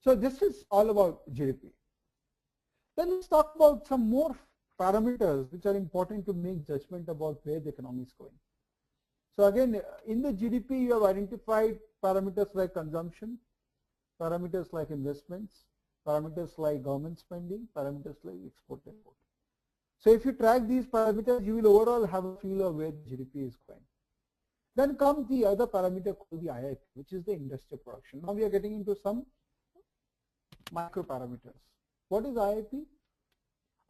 So this is all about GDP. Then let's talk about some more parameters which are important to make judgment about where the economy is going. So again, in the GDP, you have identified parameters like consumption, parameters like investments, parameters like government spending, parameters like export import. So if you track these parameters, you will overall have a feel of where the GDP is going. Then comes the other parameter called the IIP, which is the industrial production. Now we are getting into some micro parameters. What is IIP?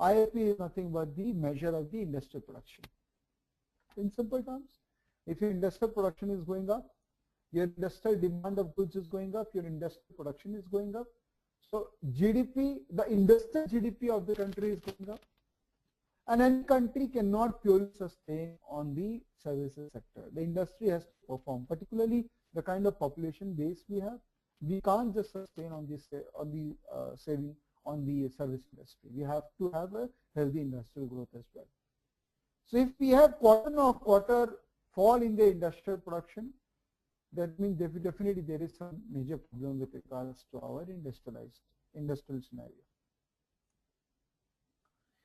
IIP is nothing but the measure of the industrial production. In simple terms, if your industrial production is going up, your industrial demand of goods is going up, your industrial production is going up. So GDP, the industrial GDP of the country is going up. And any country cannot purely sustain on the services sector. The industry has to perform, particularly the kind of population base we have. We can't just sustain on the saving on the service industry. We have to have a healthy industrial growth as well. So if we have quarter-on-quarter fall in the industrial production, that means definitely there is some major problem with regards to our industrial scenario.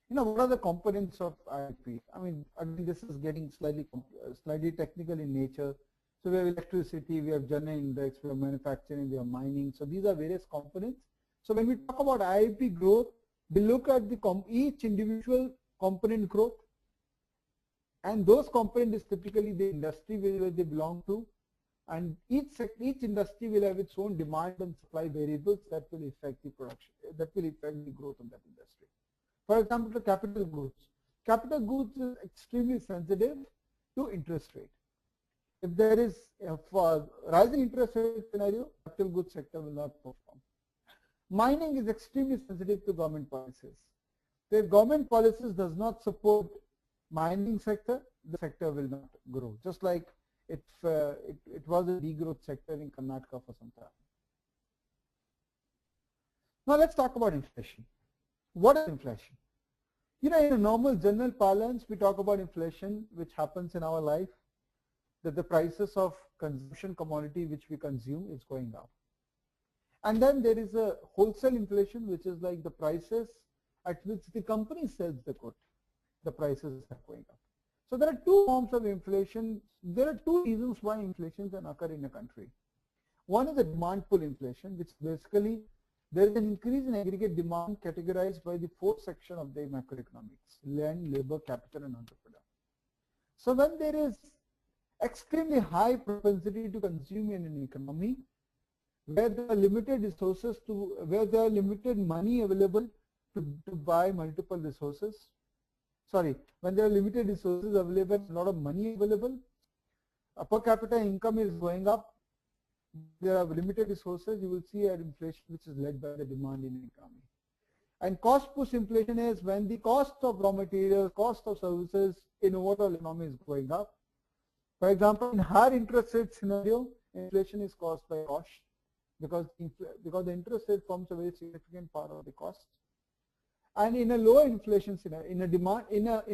You know, what are the components of IIP? I mean, again, this is getting slightly technical in nature. So we have electricity, we have general index, we have manufacturing, we have mining. So these are various components. So when we talk about IIP growth, we look at each individual component growth, and those components is typically the industry where they belong to, and each industry will have its own demand and supply variables that will affect the production, that will affect the growth of that industry. For example, the capital goods. Capital goods is extremely sensitive to interest rate. If there is a rising interest rate scenario, capital goods sector will not perform. Mining is extremely sensitive to government policies. If government policies does not support mining sector, the sector will not grow. Just like it was a degrowth sector in Karnataka for some time. Now let's talk about inflation. What is inflation? You know, in a normal general parlance, we talk about inflation, which happens in our life, that the prices of consumption commodity which we consume is going up. And then there is a wholesale inflation, which is like the prices at which the company sells the good, the prices are going up. So there are two forms of inflation. There are two reasons why inflation can occur in a country. One is the demand pull inflation, which basically there is an increase in aggregate demand categorized by the fourth section of the macroeconomics: land, labor, capital, and entrepreneur. So when there is extremely high propensity to consume in an economy, where there are limited resources where there are limited money available to buy multiple resources, when there are limited resources available, a lot of money available, per capita income is going up, there are limited resources, you will see an inflation which is led by the demand in the economy. And cost push inflation is when the cost of raw materials, cost of services in overall economy is going up. For example, in higher interest rate scenario, inflation is caused by cost because the interest rate forms a very significant part of the cost. And in a lower inflation scenario, in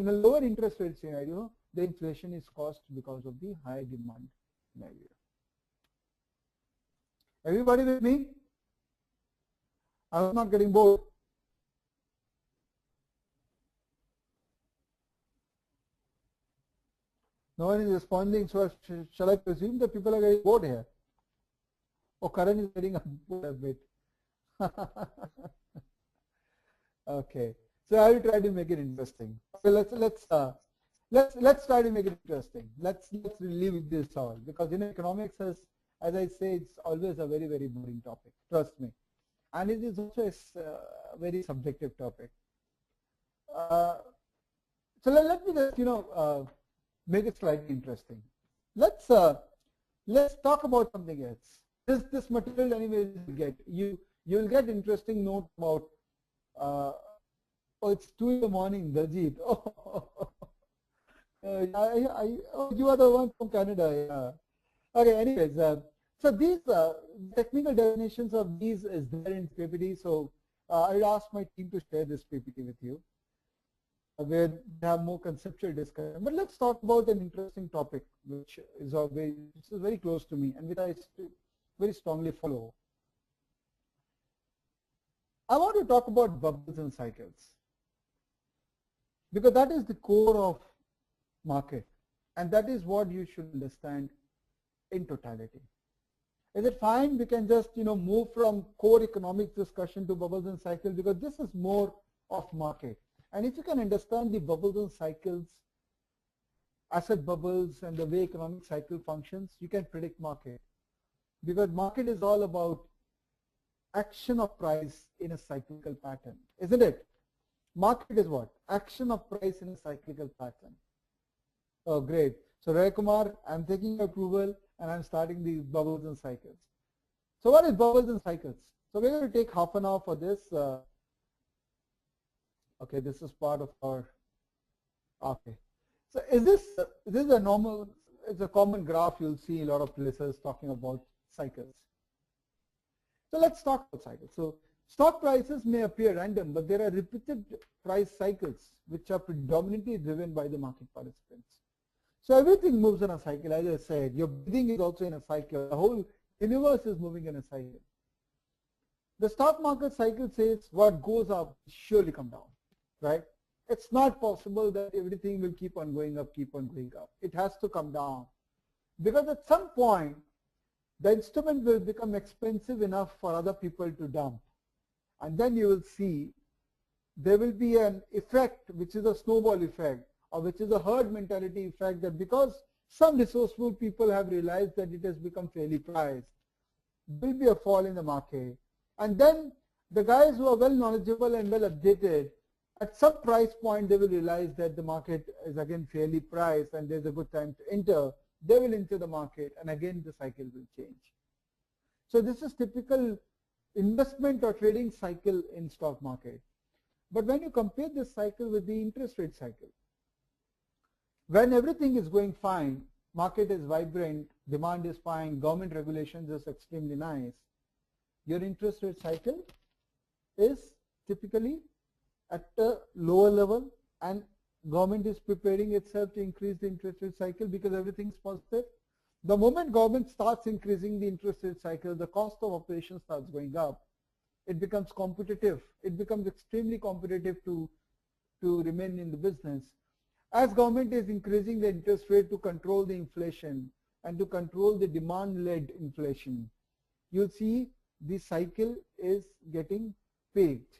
a lower interest rate scenario, the inflation is caused because of the high demand scenario. Everybody with me? I was not getting bored. No one is responding, so shall I presume that people are getting bored here? Oh, Karan is getting bored a bit. Okay, so I will try to make it interesting. So let's try to make it interesting. Let's leave this all, because economics has, as I say, it's always a very, very boring topic. Trust me, and it is also a very subjective topic. So let me just make it slightly interesting. Let's talk about something else. This material anyway you will get interesting note about. Oh, it's 2 in the morning, Daljit. Oh, you are the one from Canada. Yeah. Okay. Anyways, so these technical definitions of these is there in PPT. So I will ask my team to share this PPT with you, where we have more conceptual discussion. But let's talk about an interesting topic, which is very close to me and which I very strongly follow. I want to talk about bubbles and cycles because that is the core of market and that is what you should understand in totality. Is it fine? We can just move from core economics discussion to bubbles and cycles because this is more of market. And if you can understand the bubbles and cycles, asset bubbles and the way economic cycle functions, you can predict market. Because market is all about action of price in a cyclical pattern, isn't it? Market is what? Action of price in a cyclical pattern. Oh, great. So Ray Kumar, I'm taking approval and I'm starting the bubbles and cycles. So what is bubbles and cycles? So we're going to take half an hour for this. Okay, this is part of our, okay. So is this a normal, it's a common graph you'll see a lot of places talking about cycles. So let's talk about cycles. So stock prices may appear random, but there are repeated price cycles which are predominantly driven by the market participants. So everything moves in a cycle, as I said. Your breathing is also in a cycle. The whole universe is moving in a cycle. The stock market cycle says what goes up surely come down, right? It's not possible that everything will keep on going up, keep on going up. It has to come down because at some point the instrument will become expensive enough for other people to dump. And then you will see there will be an effect which is a snowball effect or which is a herd mentality effect that because some resourceful people have realized that it has become fairly priced, there will be a fall in the market. And then the guys who are well knowledgeable and well updated, at some price point they will realize that the market is again fairly priced and there's a good time to enter. They will enter the market and again the cycle will change. So this is typical investment or trading cycle in stock market. But when you compare this cycle with the interest rate cycle, when everything is going fine, market is vibrant, demand is fine, government regulations is extremely nice, your interest rate cycle is typically at a lower level and government is preparing itself to increase the interest rate cycle because everything is positive. The moment government starts increasing the interest rate cycle, the cost of operation starts going up. It becomes competitive. It becomes extremely competitive to remain in the business. As government is increasing the interest rate to control the inflation and to control the demand-led inflation, you'll see the cycle is getting peaked.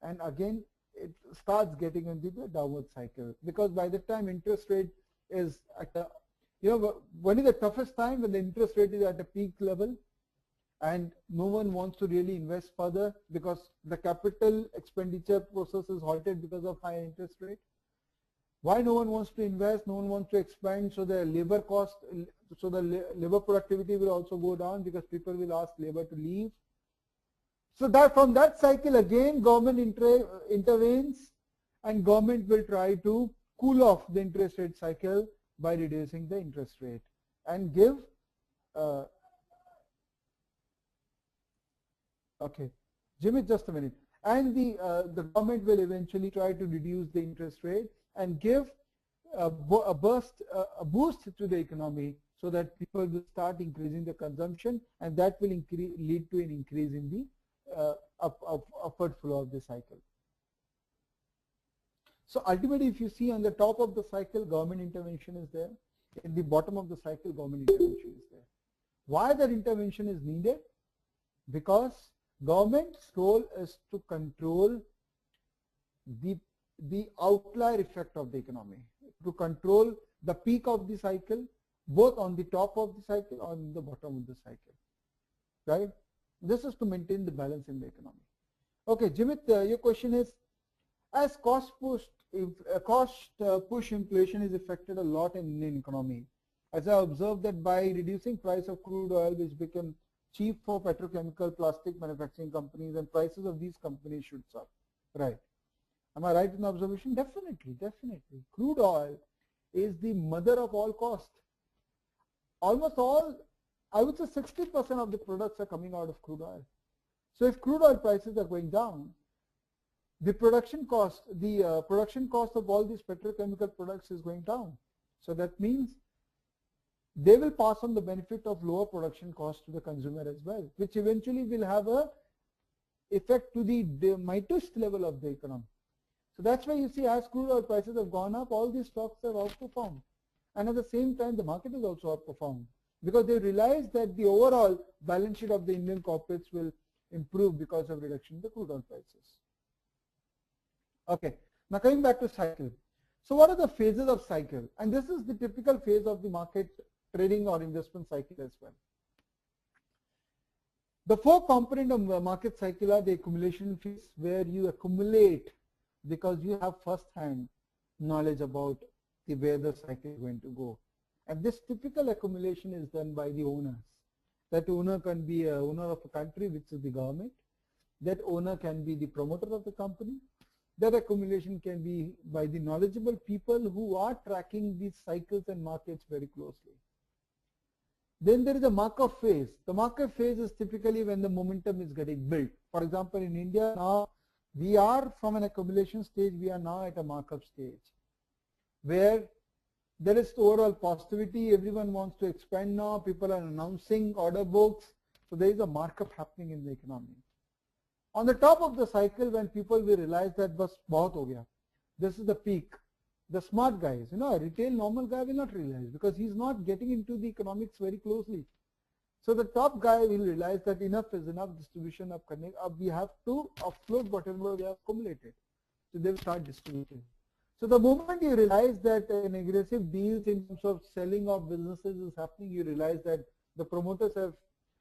And again, it starts getting into the downward cycle because by the time interest rate is at a, when is the toughest time? When the interest rate is at a peak level and no one wants to really invest further because the capital expenditure process is halted because of high interest rate. Why no one wants to invest? No one wants to expand, so the labor cost, so the labor productivity will also go down because people will ask labor to leave. So that from that cycle again government intervenes and government will try to cool off the interest rate cycle by reducing the interest rate and give okay, Jimmy, just a minute. And the government will eventually try to reduce the interest rate and give a boost to the economy so that people will start increasing the consumption and that will lead to an increase in the upward flow of the cycle. So ultimately, if you see on the top of the cycle, government intervention is there. In the bottom of the cycle, government intervention is there. Why that intervention is needed? Because government's role is to control the outlier effect of the economy, to control the peak of the cycle, both on the top of the cycle or on the bottom of the cycle, right? This is to maintain the balance in the economy. Okay, Jimit, your question is, as cost push inflation is affected a lot in Indian economy. As I observed that by reducing price of crude oil, which become cheap for petrochemical plastic manufacturing companies and prices of these companies shoots up, right? Am I right in the observation? Definitely, definitely. Crude oil is the mother of all cost. Almost all, I would say 60% of the products are coming out of crude oil. So if crude oil prices are going down, the production cost of all these petrochemical products is going down. So that means they will pass on the benefit of lower production cost to the consumer as well, which eventually will have a effect to the mitest level of the economy. So that's why you see as crude oil prices have gone up, all these stocks have outperformed. And at the same time, the market has also outperformed because they realize that the overall balance sheet of the Indian corporates will improve because of reduction in the crude oil prices. Okay, now coming back to cycle. So what are the phases of cycle? And this is the typical phase of the market trading or investment cycle as well. The four components of the market cycle are the accumulation phase, where you accumulate because you have first-hand knowledge about where the cycle is going to go. And this typical accumulation is done by the owners. That owner can be an owner of a country, which is the government. That owner can be the promoter of the company. That accumulation can be by the knowledgeable people who are tracking these cycles and markets very closely. Then there is a markup phase. The markup phase is typically when the momentum is getting built. For example, in India now, we are from an accumulation stage, we are now at a markup stage, where there is overall positivity, everyone wants to expand now, people are announcing order books, so there is a markup happening in the economy. On the top of the cycle, when people will realize that bas bahut ho gaya, this is the peak, the smart guys, a retail normal guy will not realize because he's not getting into the economics very closely. So the top guy will realize that enough is enough, distribution of connect, we have to offload whatever we have accumulated. So they will start distributing. So the moment you realize that an aggressive deals in terms of selling of businesses is happening, you realize that the promoters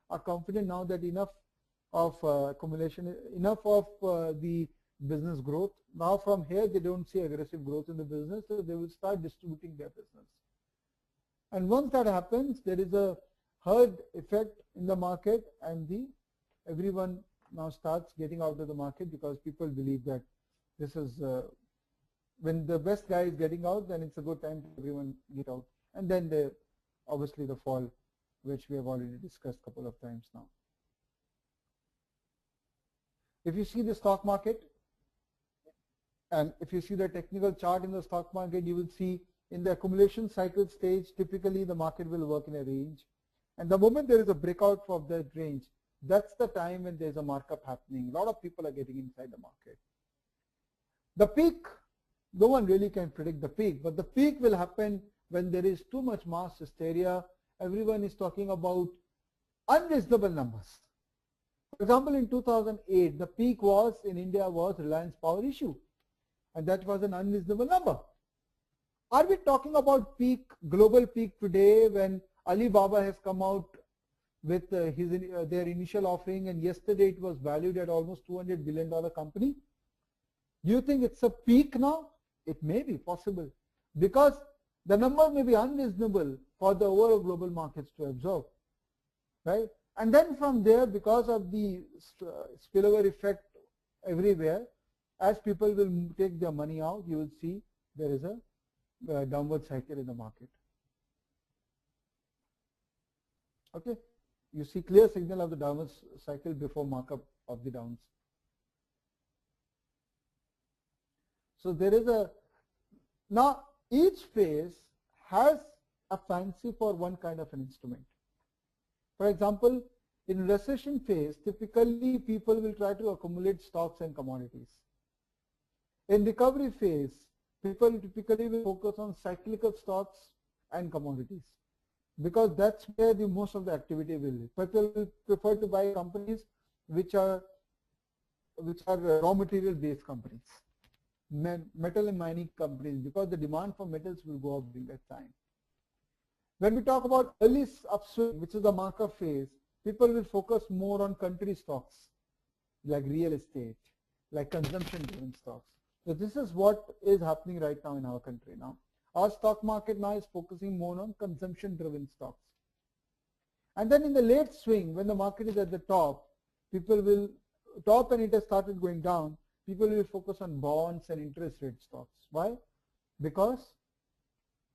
are confident now that enough of accumulation, enough of the business growth. Now from here they don't see aggressive growth in the business, so they will start distributing their business. And once that happens, there is a herd effect in the market, and everyone now starts getting out of the market because people believe that this is when the best guy is getting out, then it's a good time for everyone get out. And then obviously the fall, which we have already discussed a couple of times now. If you see the stock market, and if you see the technical chart in the stock market, you will see in the accumulation cycle stage, typically the market will work in a range. And the moment there is a breakout of that range, that's the time when there's a markup happening. A lot of people are getting inside the market. The peak, no one really can predict the peak, but the peak will happen when there is too much mass hysteria. Everyone is talking about unreasonable numbers. For example, in 2008, the peak was in India was Reliance Power issue, and that was an unreasonable number. Are we talking about peak, global peak today when Alibaba has come out with their initial offering, and yesterday it was valued at almost $200 billion company? Do you think it's a peak now? It may be possible because the number may be unreasonable for the overall global markets to absorb, right? And then from there, because of the spillover effect everywhere, as people will take their money out, you will see there is a downward cycle in the market. Okay, you see clear signal of the downward cycle before markup of the downs. So there is now each phase has a fancy for one kind of an instrument. For example, in recession phase, typically people will try to accumulate stocks and commodities. In recovery phase, people typically will focus on cyclical stocks and commodities, because that's where the most of the activity will be. People will prefer to buy companies which are raw material based companies, metal and mining companies, because the demand for metals will go up during that time. When we talk about early upswing, which is the markup phase, people will focus more on country stocks like real estate, like consumption driven stocks. So this is what is happening right now in our country now. Our stock market now is focusing more on consumption driven stocks. And then in the late swing, when the market is at the top, people will and it has started going down, people will focus on bonds and interest rate stocks. Why? Because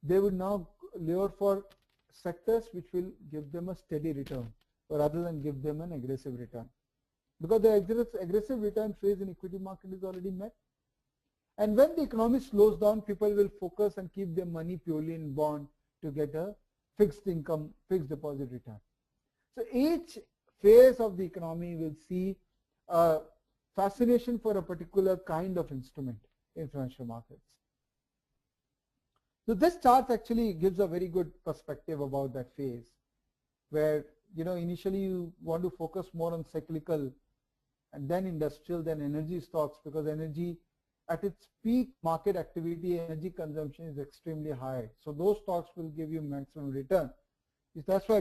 they would now lure for sectors which will give them a steady return rather than give them an aggressive return. Because the aggressive return phase in equity market is already met. And when the economy slows down, people will focus and keep their money purely in bond to get a fixed income, fixed deposit return. So each phase of the economy will see fascination for a particular kind of instrument in financial markets. So this chart actually gives a very good perspective about that phase, where initially you want to focus more on cyclical and then industrial, then energy stocks, because energy at its peak market activity, energy consumption is extremely high. So those stocks will give you maximum return. That's why